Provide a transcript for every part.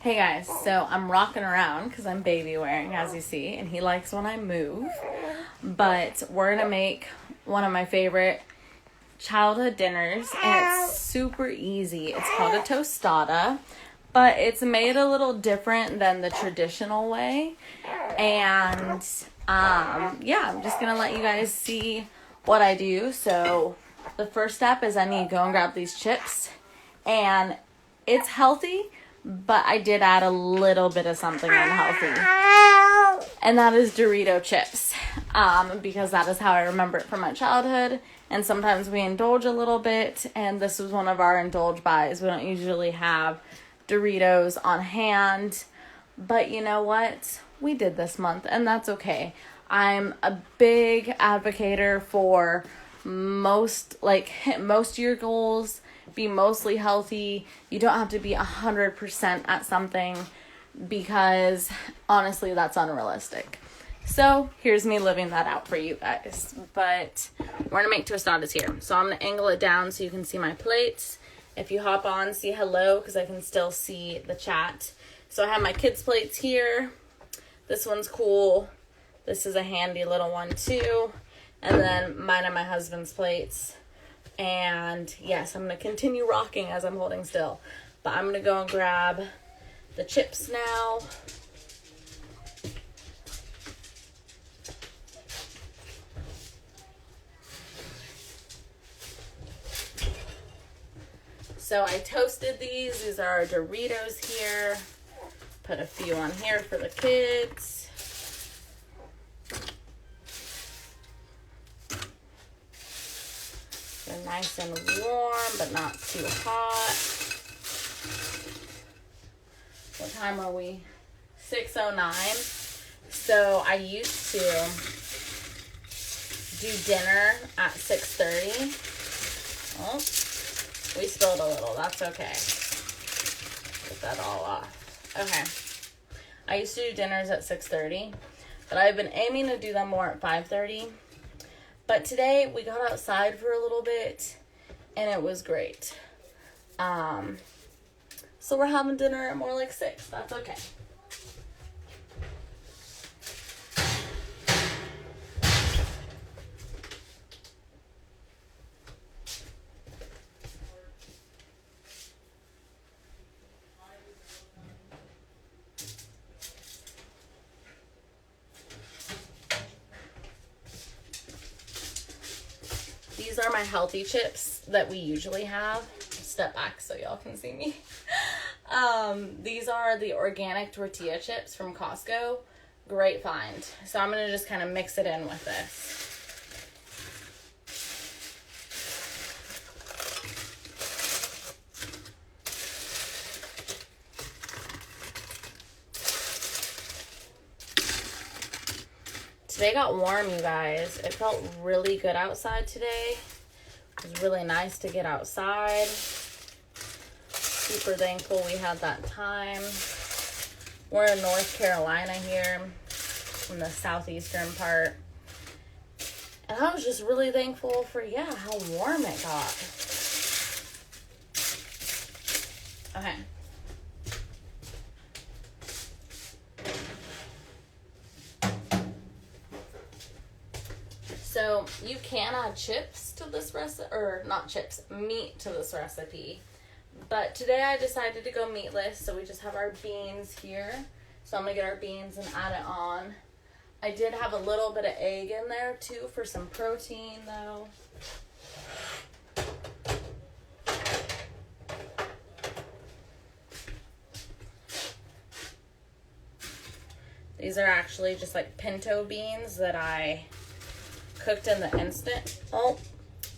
Hey guys, so I'm rocking around because I'm baby wearing, as you see, and he likes when I move. But we're gonna make one of my favorite childhood dinners, and it's super easy. It's called a tostada, but it's made a little different than the traditional way. And yeah, I'm just gonna let you guys see what I do. So the first step is I need to go and grab these chips, and it's healthy, but I did add a little bit of something unhealthy, and that is Dorito chips, because that is how I remember it from my childhood. And sometimes we indulge a little bit, and this was one of our indulge buys. We don't usually have Doritos on hand, but you know what? We did this month, and that's okay. I'm a big advocator for hit most of your goals, be mostly healthy. You don't have to be 100% at something, because honestly, that's unrealistic. So here's me living that out for you guys. But we're gonna make tostadas here. So I'm gonna angle it down so you can see my plates. If you hop on, say hello, because I can still see the chat. So I have my kids' plates here. This one's cool. This is a handy little one too. And then mine and my husband's plates. And yes, I'm going to continue rocking as I'm holding still. But I'm going to go and grab the chips now. So I toasted these. These are our Doritos here. Put a few on here for the kids. They're nice and warm, but not too hot. What time are we? 6:09. So I used to do dinner at 6:30. Oh, we spilled a little. That's okay. Get that all off. Okay. I used to do dinners at 6:30, but I've been aiming to do them more at 5:30. But today we got outside for a little bit, and it was great. So we're having dinner at more like 6. That's okay. These are my healthy chips that we usually have. Step back so y'all can see me. These are the organic tortilla chips from Costco. Great find. So I'm going to just kind of mix it in with this. Today got warm, you guys. It felt really good outside today. It was really nice to get outside. Super thankful we had that time. We're in North Carolina here, in the southeastern part. And I was just really thankful for, how warm it got. Okay. So you can add chips to this recipe, or not chips, meat to this recipe. But today I decided to go meatless, so we just have our beans here. So I'm going to get our beans and add it on. I did have a little bit of egg in there too for some protein though. These are actually just like pinto beans that I cooked in the instant. Oh,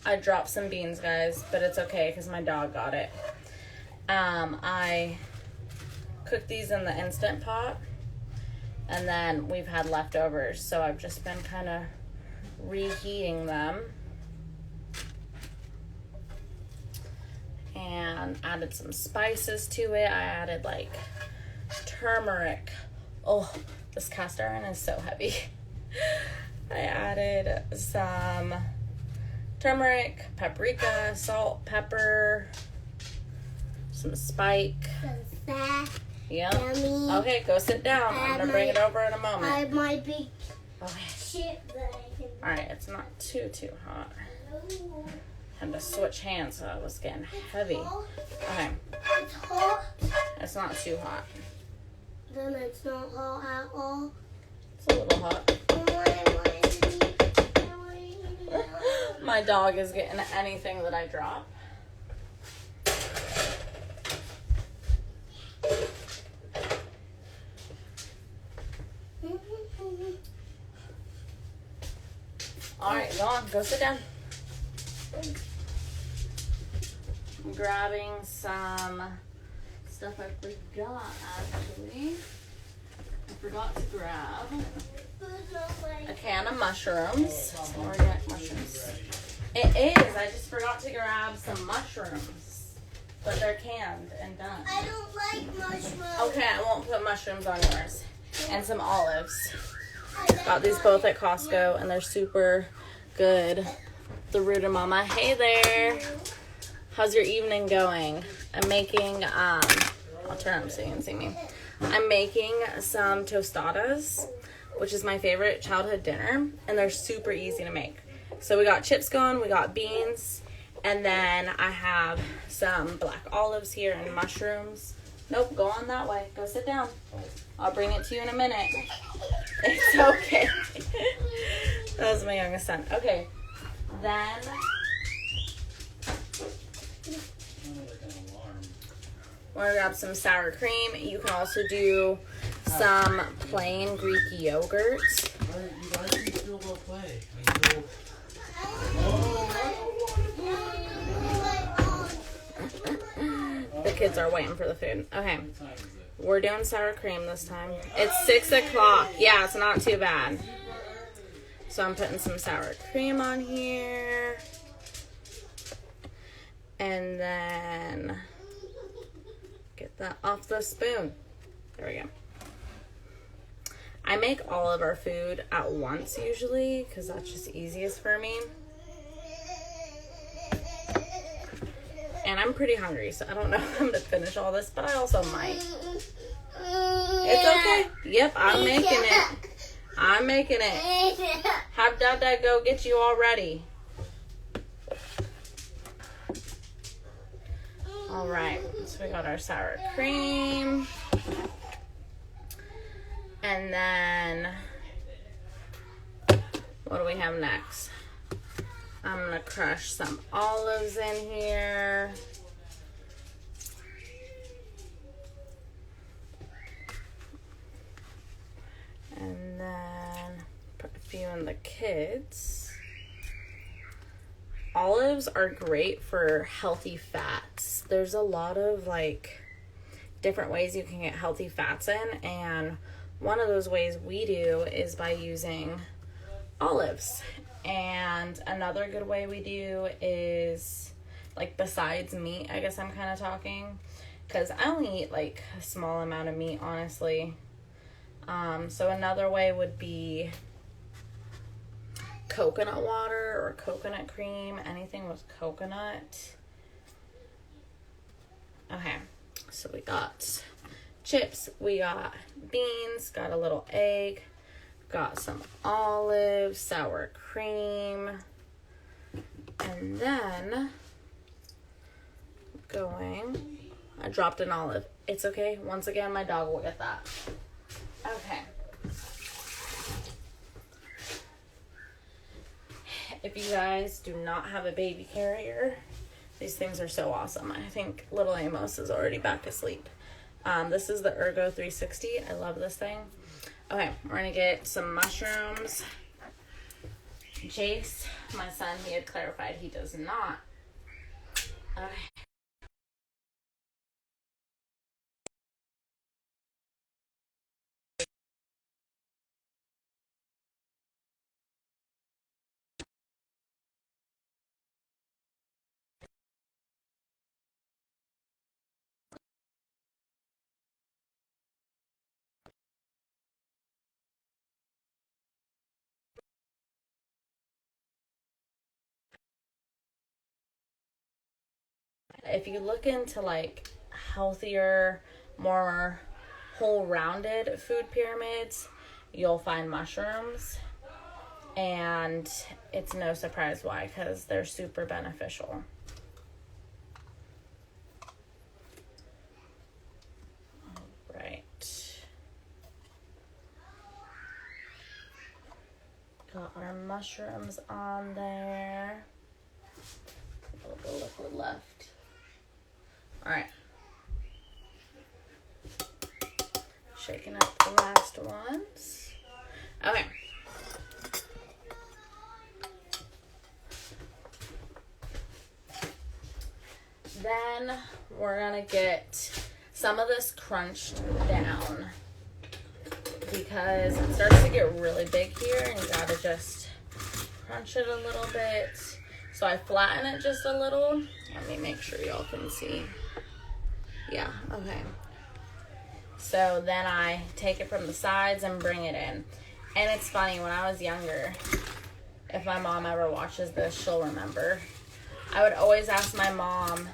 I dropped some beans, guys, but it's okay because my dog got it. I cooked these in the Instant Pot, and then we've had leftovers, so I've just been kind of reheating them. And added some spices to it. I added like turmeric. Oh, this cast iron is so heavy. I added some turmeric, paprika, salt, pepper, some spike, Yeah. Okay, go sit down. I'm gonna bring it over in a moment. I have my big Okay. chip that I can. All right, it's not too hot. Had to switch hands, so it was getting heavy. Okay. It's hot. It's not too hot. Then it's not hot at all. It's a little hot. My dog is getting anything that I drop. All right, go on. Go sit down. I'm grabbing some stuff I forgot, actually. I forgot to grab a can of mushrooms. So organic mushrooms. It is. I just forgot to grab some mushrooms. But they're canned and done. I don't like mushrooms. Okay, I won't put mushrooms on yours. And some olives. Got these both at Costco, and they're super good. The Rooted Mama. Hey there. How's your evening going? I'm making, I'll turn up so you can see me. I'm making some tostadas, which is my favorite childhood dinner, and they're super easy to make. So we got chips going, we got beans, and then I have some black olives here and mushrooms. Nope, go on that way. Go sit down. I'll bring it to you in a minute. It's okay. That was my youngest son. Okay, then we're gonna grab some sour cream. You can also do some plain Greek yogurt. The kids are waiting for the food. Okay. We're doing sour cream this time. It's 6 o'clock. Yeah, it's not too bad. So I'm putting some sour cream on here. And then get that off the spoon. There we go. I make all of our food at once usually because that's just easiest for me. And I'm pretty hungry, so I don't know if I'm going to finish all this, but I also might. It's okay. Yep, I'm making it. I'm making it. Have Dada go get you all ready. All right, so we got our sour cream. And then, what do we have next? I'm gonna crush some olives in here. And then put a few in the kids. Olives are great for healthy fats. There's a lot of like different ways you can get healthy fats in, and one of those ways we do is by using olives. And another good way we do is, like, besides meat, I guess I'm kind of talking, because I only eat, like, a small amount of meat, honestly. So another way would be coconut water or coconut cream, anything with coconut. Okay, so we got chips, we got beans, got a little egg, got some olives, sour cream, and then I dropped an olive. It's okay. Once again, my dog will get that. Okay. If you guys do not have a baby carrier, these things are so awesome. I think little Amos is already back asleep. This is the Ergo 360. I love this thing. Okay, we're gonna get some mushrooms. Jace, my son, he had clarified he does not. Okay. If you look into like healthier, more whole rounded food pyramids, you'll find mushrooms. And it's no surprise why, because they're super beneficial. All right. Got our mushrooms on there. A little bit of liquid left. All right. Shaking up the last ones. Okay. Then we're gonna get some of this crunched down because it starts to get really big here and you gotta just crunch it a little bit. So I flatten it just a little. Let me make sure y'all can see. Yeah, okay. So then I take it from the sides and bring it in. And it's funny, when I was younger, if my mom ever watches this, she'll remember. I would always ask my mom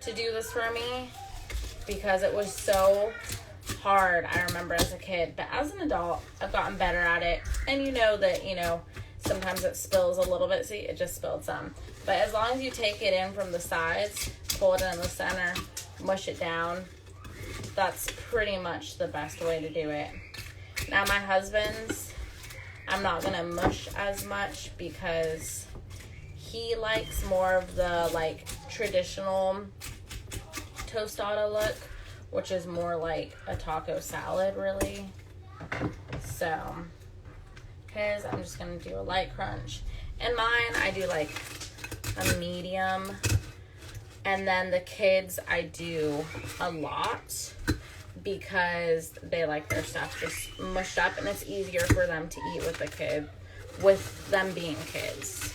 to do this for me because it was so hard, I remember, as a kid. But as an adult, I've gotten better at it. And you know that, sometimes it spills a little bit. See, it just spilled some. But as long as you take it in from the sides, pull it in the center, mush it down, that's pretty much the best way to do it. Now my husband's, I'm not going to mush as much because he likes more of the traditional tostada look, which is more like a taco salad really. So his, I'm just going to do a light crunch. And mine, I do like a medium. And then the kids, I do a lot because they like their stuff just mushed up, and it's easier for them to eat with them being kids.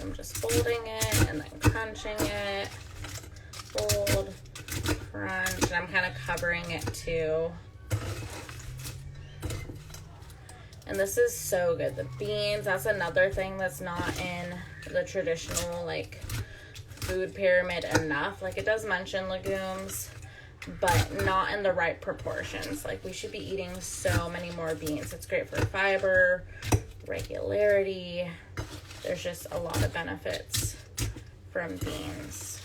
I'm just folding it and then crunching it. Fold, crunch, and I'm kind of covering it too. And this is so good. The beans, that's another thing that's not in the traditional food pyramid enough. It does mention legumes, but not in the right proportions. We should be eating so many more beans. It's great for fiber, regularity. There's just a lot of benefits from beans.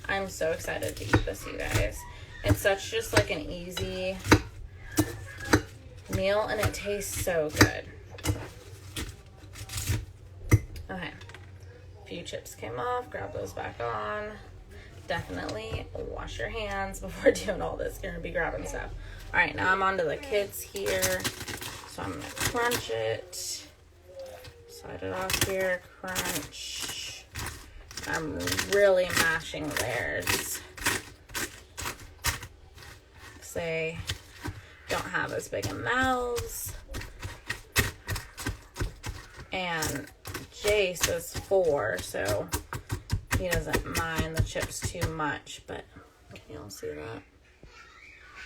I'm so excited to eat this, you guys. It's such just an easy meal, and it tastes so good. Okay. A few chips came off. Grab those back on. Definitely wash your hands before doing all this. You're going to be grabbing stuff. All right, now I'm on to the kids here. So I'm going to crunch it. Slide it off here. Crunch. I'm really mashing theirs. They don't have as big of mouths. And Jace is 4, so he doesn't mind the chips too much, but can you all see that?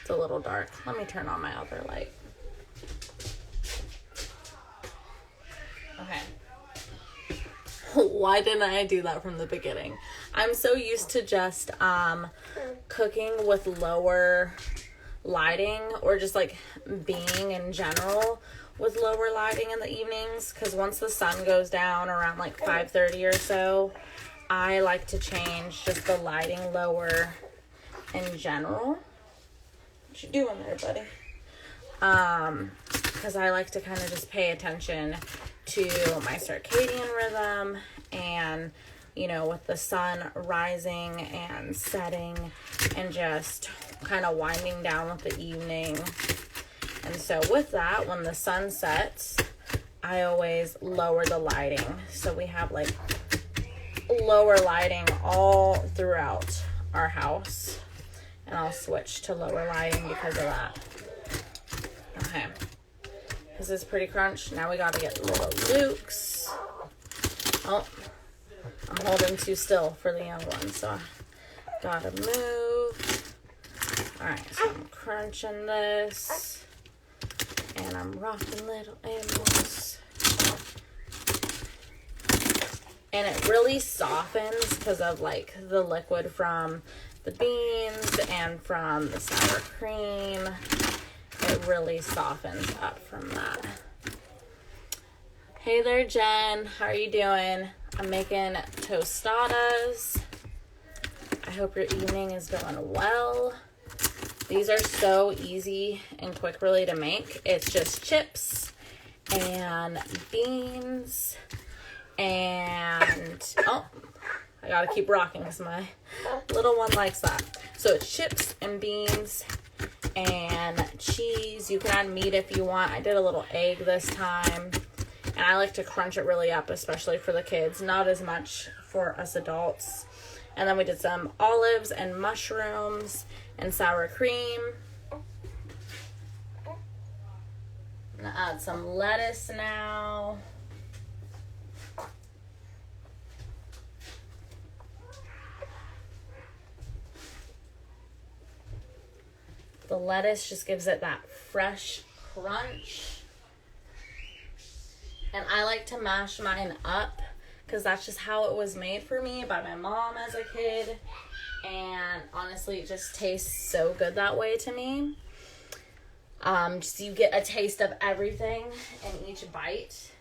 It's a little dark. Let me turn on my other light. Okay. Why didn't I do that from the beginning? I'm so used to just cooking with lower lighting, or just being in general with lower lighting in the evenings, because once the sun goes down around 5:30 or so, I like to change just the lighting lower in general. What you doing there, buddy? Because I like to kind of just pay attention to my circadian rhythm, and with the sun rising and setting and just kind of winding down with the evening. And so with that, when the sun sets, I always lower the lighting. So we have lower lighting all throughout our house. And I'll switch to lower lighting because of that. Okay. This is pretty crunch. Now we gotta get little Luke's. Oh. I'm holding too still for the young one, so I gotta move. Alright, so I'm crunching this, and I'm some rocking little animals. And it really softens because of like the liquid from the beans and from the sour cream. It really softens up from that. Hey there, Jen. How are you doing? I'm making tostadas. I hope your evening is going well. These are so easy and quick really to make. It's just chips and beans and, oh, I gotta keep rocking because my little one likes that. So it's chips and beans and cheese. You can add meat if you want. I did a little egg this time. And I like to crunch it really up, especially for the kids. Not as much for us adults. And then we did some olives and mushrooms and sour cream. I'm gonna add some lettuce now. The lettuce just gives it that fresh crunch. And I like to mash mine up because that's just how it was made for me by my mom as a kid. And honestly, it just tastes so good that way to me. Just you get a taste of everything in each bite.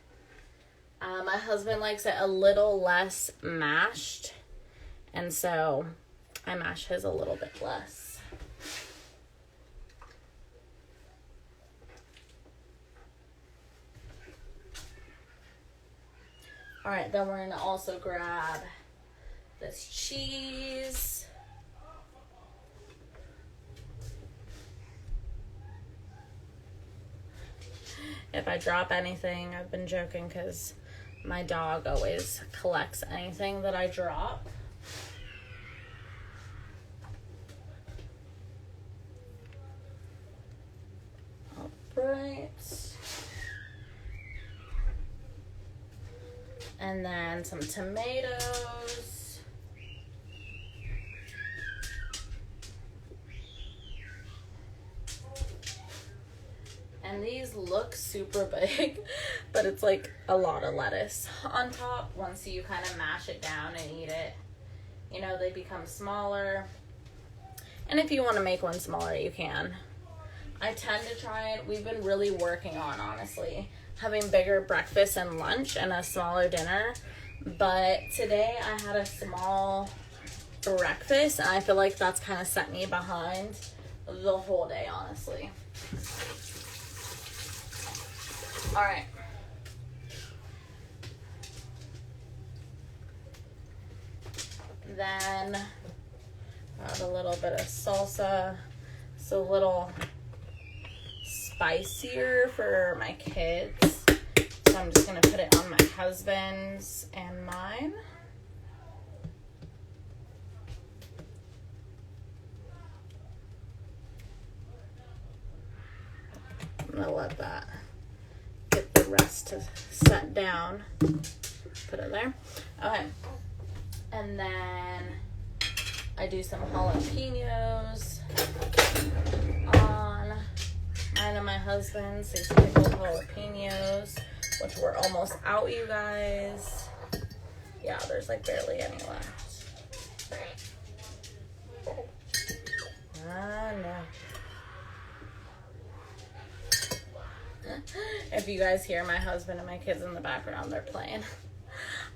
My husband likes it a little less mashed. And so I mash his a little bit less. All right, then we're gonna also grab this cheese. If I drop anything, I've been joking because my dog always collects anything that I drop. All right. And then some tomatoes. And these look super big, but it's like a lot of lettuce on top. Once you kind of mash it down and eat it, you know, they become smaller. And if you want to make one smaller, you can. I tend to try it. We've been really working on, honestly, having bigger breakfast and lunch and a smaller dinner. But today I had a small breakfast and I feel like that's kind of set me behind the whole day, honestly. All right. Then add a little bit of salsa. It's a little spicier for my kids. So I'm just going to put it on my husband's and mine. I'm going to let that get the rest to set down. Put it there. Okay. And then I do some jalapenos on mine and my husband's. These pickled jalapenos, which were almost out, you guys. Yeah, there's like barely any left. No. If you guys hear my husband and my kids in the background, they're playing.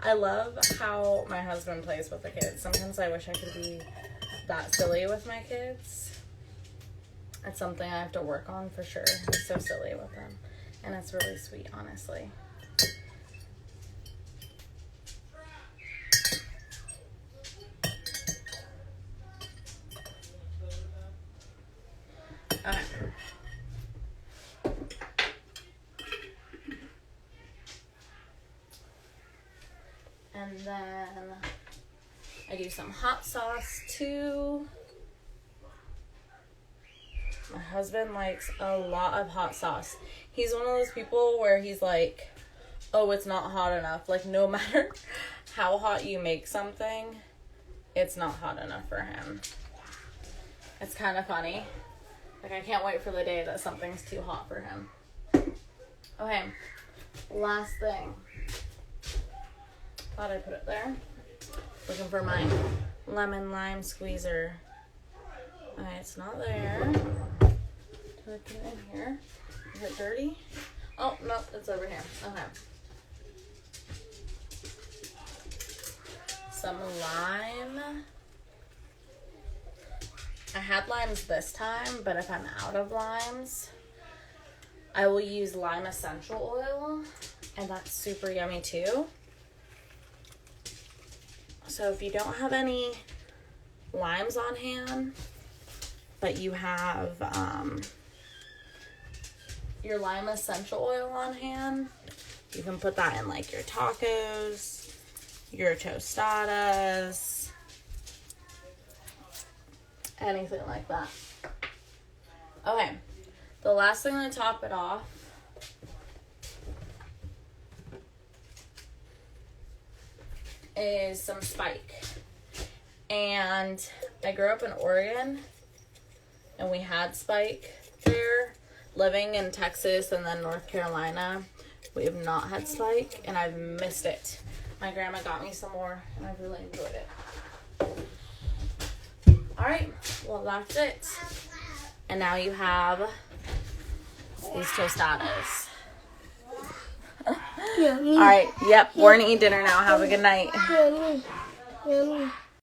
I love how my husband plays with the kids. Sometimes I wish I could be that silly with my kids. It's something I have to work on for sure. He's so silly with them. And it's really sweet, honestly. Okay. And then I do some hot sauce too. My husband likes a lot of hot sauce. He's one of those people where he's like, oh, it's not hot enough. Like, no matter how hot you make something, it's not hot enough for him. It's kind of funny. Like, I can't wait for the day that something's too hot for him. Okay, last thing. Thought I put it there. Looking for my lemon lime squeezer. Okay, it's not there. Did I put it in here? Is it dirty? Oh, no, it's over here. Okay. Some lime. I had limes this time, but if I'm out of limes, I will use lime essential oil, and that's super yummy too. So if you don't have any limes on hand, but you have your lime essential oil on hand, you can put that in like your tacos, your tostadas, anything like that. Okay, the last thing to top it off is some Spike. And I grew up in Oregon, and we had Spike there. Living in Texas and then North Carolina, we have not had Spike, and I've missed it. My grandma got me some more, and I've really enjoyed it. Alright, well that's it. And now you have these tostadas. Yummy. Alright, yep, we're gonna eat dinner now. Have a good night. Yummy. Yummy.